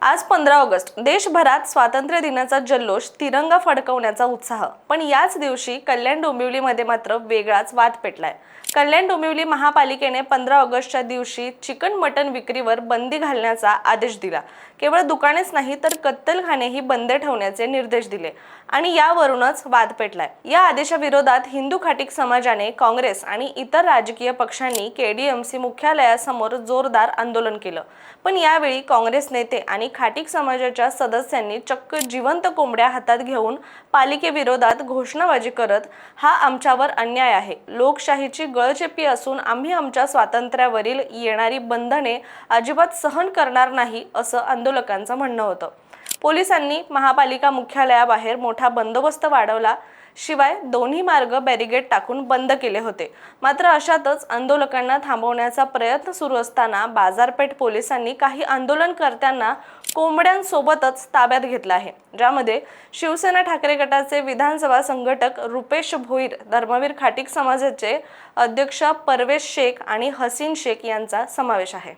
आज 15 ऑगस्ट देशभरात स्वातंत्र्य दिनाचा जल्लोष, तिरंगा फडकवण्याचा उत्साह. पण याच दिवशी कल्याण डोंबिवलीमध्ये मात्र वेगळाच वाद पेटलाय. कल्याण डोंबिवली महापालिकेने 15 ऑगस्टच्या दिवशी चिकन मटन विक्रीवर बंदी घालण्याचा आदेश दिला. केवळ दुकानेच नाही तर कत्तलखानेही बंद ठेवण्याचे निर्देश दिले आणि यावरूनच वाद पेटलाय. या आदेशाविरोधात हिंदू खाटीक समाजाने, काँग्रेस आणि इतर राजकीय पक्षांनी केडीएमसी मुख्यालयासमोर जोरदार आंदोलन केलं. पण यावेळी काँग्रेस नेते आणि खाटीक समाजाच्या सदस्यांनी चक्क जिवंत कोंबड्या हातात घेऊन पालिकेविरोधात घोषणाबाजी करत, हा आमच्यावर अन्याय आहे, लोकशाहीची गळचेपी असून आम्ही आमच्या स्वातंत्र्यावरील येणारी बंधने अजिबात सहन करणार नाही, असं आंदोलकांचं म्हणणं होतं. पोलिसांनी महापालिका मुख्यालयाबाहेर मोठा बंदोबस्त वाढवला, शिवाय दोन्ही मार्ग बॅरिगेड टाकून बंद केले होते. मात्र अशातच आंदोलकांना थांबवण्याचा प्रयत्न सुरू असताना बाजारपेठ पोलिसांनी काही आंदोलनकर्त्यांना कोंबड्यांसोबतच ताब्यात घेतलं आहे, ज्यामध्ये शिवसेना ठाकरे गटाचे विधानसभा संघटक रुपेश भोईर, धर्मवीर खाटीक समाजाचे अध्यक्ष परवेश शेख आणि हसीन शेख यांचा समावेश आहे.